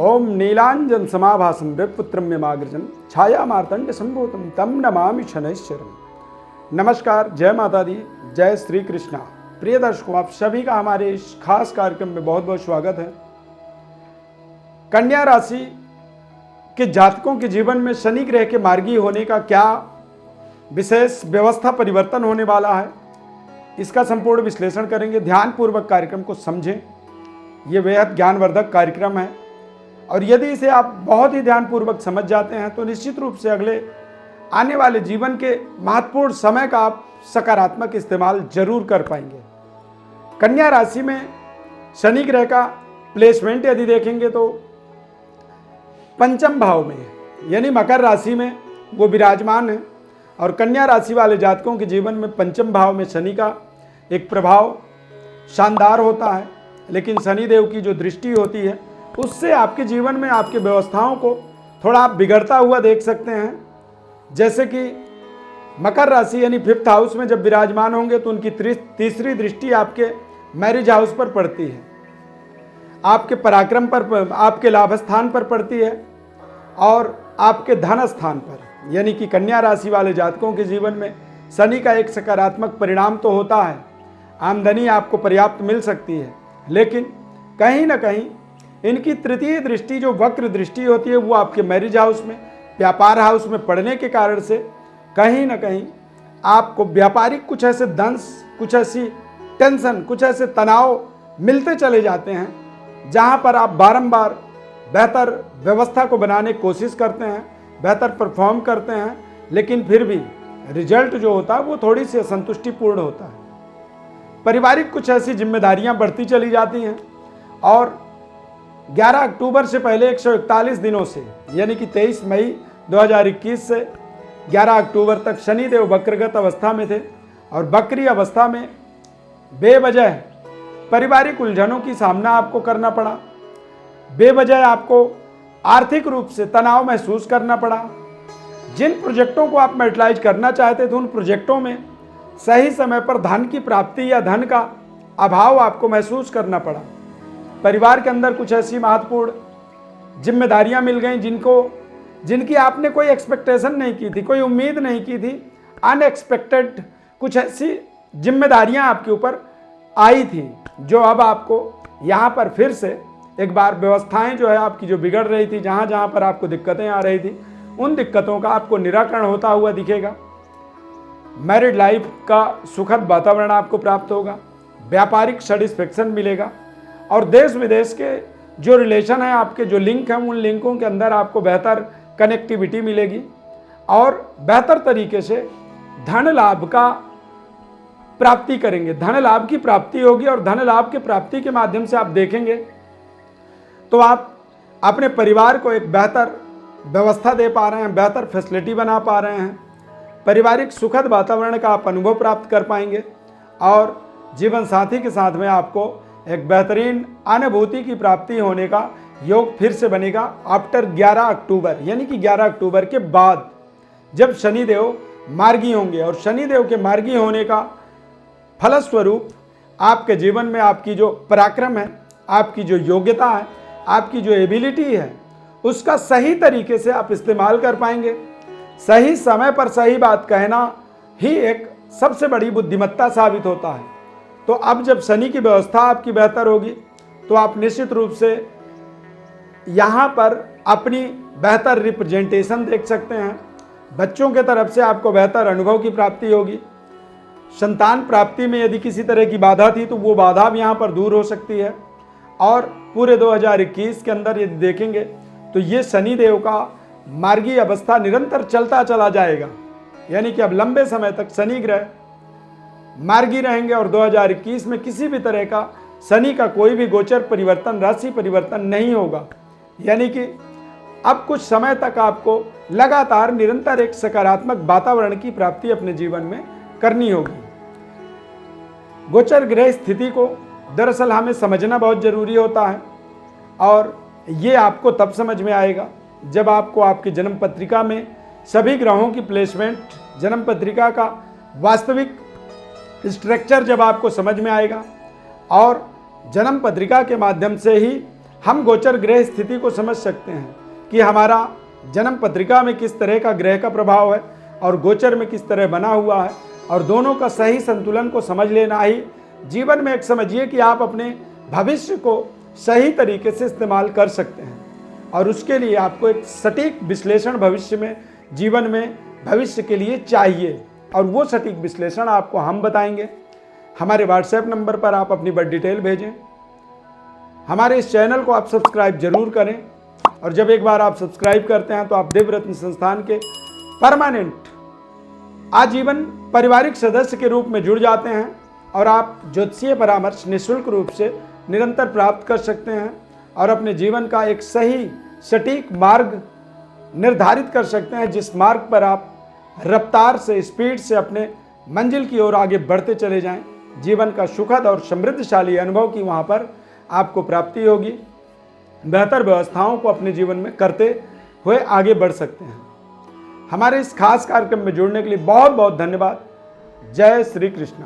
ओम नीलांजन समाभासम विपुत्रम मेमाग्रजन छाया मार्तंड संभूतम तम नमामि शनैश्चरम। नमस्कार, जय माता दी, जय श्री कृष्णा। प्रिय दर्शकों, आप सभी का हमारे इस खास कार्यक्रम में बहुत बहुत स्वागत है। कन्या राशि के जातकों के जीवन में शनि ग्रह के मार्गी होने का क्या विशेष व्यवस्था परिवर्तन होने वाला है, इसका संपूर्ण विश्लेषण करेंगे। ध्यानपूर्वक कार्यक्रम को समझें, ये बेहद ज्ञानवर्धक कार्यक्रम है और यदि इसे आप बहुत ही ध्यानपूर्वक समझ जाते हैं तो निश्चित रूप से अगले आने वाले जीवन के महत्वपूर्ण समय का आप सकारात्मक इस्तेमाल जरूर कर पाएंगे। कन्या राशि में शनि ग्रह का प्लेसमेंट यदि देखेंगे तो पंचम भाव में यानी मकर राशि में वो विराजमान है और कन्या राशि वाले जातकों के जीवन में पंचम भाव में शनि का एक प्रभाव शानदार होता है। लेकिन शनिदेव की जो दृष्टि होती है उससे आपके जीवन में आपकी व्यवस्थाओं को थोड़ा आप बिगड़ता हुआ देख सकते हैं। जैसे कि मकर राशि यानी 5th हाउस में जब विराजमान होंगे तो उनकी तीसरी दृष्टि आपके मैरिज हाउस पर पड़ती है, आपके पराक्रम पर, आपके लाभ स्थान पर पड़ती है और आपके धन स्थान पर। यानी कि कन्या राशि वाले जातकों के जीवन में शनि का एक सकारात्मक परिणाम तो होता है, आमदनी आपको पर्याप्त मिल सकती है, लेकिन कहीं ना कहीं इनकी तृतीय दृष्टि जो वक्र दृष्टि होती है वो आपके मैरिज हाउस में, व्यापार हाउस में पड़ने के कारण से कहीं ना कहीं आपको व्यापारिक कुछ ऐसे दंश, कुछ ऐसी टेंशन, कुछ ऐसे तनाव मिलते चले जाते हैं जहां पर आप बारंबार बेहतर व्यवस्था को बनाने की कोशिश करते हैं, बेहतर परफॉर्म करते हैं, लेकिन फिर भी रिजल्ट जो होता है वो थोड़ी सी असंतुष्टिपूर्ण होता है। पारिवारिक कुछ ऐसी जिम्मेदारियां बढ़ती चली जाती हैं और 11 अक्टूबर से पहले 141 दिनों से यानी कि 23 मई 2021 से 11 अक्टूबर तक शनिदेव वक्रगत अवस्था में थे और वक्री अवस्था में बेवजह पारिवारिक उलझनों की सामना आपको करना पड़ा, बेवजह आपको आर्थिक रूप से तनाव महसूस करना पड़ा। जिन प्रोजेक्टों को आप मैटलाइज करना चाहते थे उन प्रोजेक्टों में सही समय पर धन की प्राप्ति या धन का अभाव आपको महसूस करना पड़ा। परिवार के अंदर कुछ ऐसी महत्वपूर्ण जिम्मेदारियां मिल गई जिनकी आपने कोई एक्सपेक्टेशन नहीं की थी, कोई उम्मीद नहीं की थी। अनएक्सपेक्टेड कुछ ऐसी जिम्मेदारियां आपके ऊपर आई थी जो अब आपको यहाँ पर फिर से एक बार व्यवस्थाएं जो है आपकी जो बिगड़ रही थी, जहाँ जहाँ पर आपको दिक्कतें आ रही थी, उन दिक्कतों का आपको निराकरण होता हुआ दिखेगा। मैरिड लाइफ का सुखद वातावरण आपको प्राप्त होगा, व्यापारिक सेटिस्फेक्शन मिलेगा और देश विदेश के जो रिलेशन है, आपके जो लिंक हैं, उन लिंकों के अंदर आपको बेहतर कनेक्टिविटी मिलेगी और बेहतर तरीके से धन लाभ का प्राप्ति करेंगे। धन लाभ की प्राप्ति होगी और धन लाभ के प्राप्ति के माध्यम से आप देखेंगे तो आप अपने परिवार को एक बेहतर व्यवस्था दे पा रहे हैं, बेहतर फैसिलिटी बना पा रहे हैं, पारिवारिक सुखद वातावरण का आप अनुभव प्राप्त कर पाएंगे और जीवन साथी के साथ में आपको एक बेहतरीन अनुभूति की प्राप्ति होने का योग फिर से बनेगा आफ्टर 11 अक्टूबर। यानी कि 11 अक्टूबर के बाद जब शनिदेव मार्गी होंगे और शनिदेव के मार्गी होने का फलस्वरूप आपके जीवन में आपकी जो पराक्रम है, आपकी जो योग्यता है, आपकी जो एबिलिटी है, उसका सही तरीके से आप इस्तेमाल कर पाएंगे। सही समय पर सही बात कहना ही एक सबसे बड़ी बुद्धिमत्ता साबित होता है। तो अब जब शनि की व्यवस्था आपकी बेहतर होगी तो आप निश्चित रूप से यहाँ पर अपनी बेहतर रिप्रेजेंटेशन देख सकते हैं। बच्चों के तरफ से आपको बेहतर अनुभव की प्राप्ति होगी। संतान प्राप्ति में यदि किसी तरह की बाधा थी तो वो बाधा भी यहाँ पर दूर हो सकती है और पूरे 2021 के अंदर यदि देखेंगे तो ये शनिदेव का मार्गी अवस्था निरंतर चलता चला जाएगा। यानी कि अब लंबे समय तक शनि ग्रह मार्गी रहेंगे और 2021 में किसी भी तरह का शनि का कोई भी गोचर परिवर्तन, राशि परिवर्तन नहीं होगा। यानी कि अब कुछ समय तक आपको लगातार निरंतर एक सकारात्मक वातावरण की प्राप्ति अपने जीवन में करनी होगी। गोचर ग्रह स्थिति को दरअसल हमें समझना बहुत जरूरी होता है और ये आपको तब समझ में आएगा जब आपको आपकी जन्म पत्रिका में सभी ग्रहों की प्लेसमेंट, जन्म पत्रिका का वास्तविक स्ट्रक्चर जब आपको समझ में आएगा और जन्म पत्रिका के माध्यम से ही हम गोचर ग्रह स्थिति को समझ सकते हैं कि हमारा जन्म पत्रिका में किस तरह का ग्रह का प्रभाव है और गोचर में किस तरह बना हुआ है, और दोनों का सही संतुलन को समझ लेना ही जीवन में एक समझिए कि आप अपने भविष्य को सही तरीके से इस्तेमाल कर सकते हैं। और उसके लिए आपको एक सटीक विश्लेषण भविष्य में, जीवन में, भविष्य के लिए चाहिए, और वो सटीक विश्लेषण आपको हम बताएंगे। हमारे व्हाट्सएप नंबर पर आप अपनी बड़ी डिटेल भेजें। हमारे इस चैनल को आप सब्सक्राइब जरूर करें, और जब एक बार आप सब्सक्राइब करते हैं तो आप देवरत्न संस्थान के परमानेंट आजीवन पारिवारिक सदस्य के रूप में जुड़ जाते हैं, और आप ज्योतिषीय परामर्श निःशुल्क रूप से निरंतर प्राप्त कर सकते हैं, और अपने जीवन का एक सही सटीक मार्ग निर्धारित कर सकते हैं, जिस मार्ग पर आप रफ्तार से, स्पीड से अपने मंजिल की ओर आगे बढ़ते चले जाएं। जीवन का सुखद और समृद्धशाली अनुभव की वहाँ पर आपको प्राप्ति होगी। बेहतर व्यवस्थाओं को अपने जीवन में करते हुए आगे बढ़ सकते हैं। हमारे इस खास कार्यक्रम में जुड़ने के लिए बहुत बहुत धन्यवाद। जय श्री कृष्णा।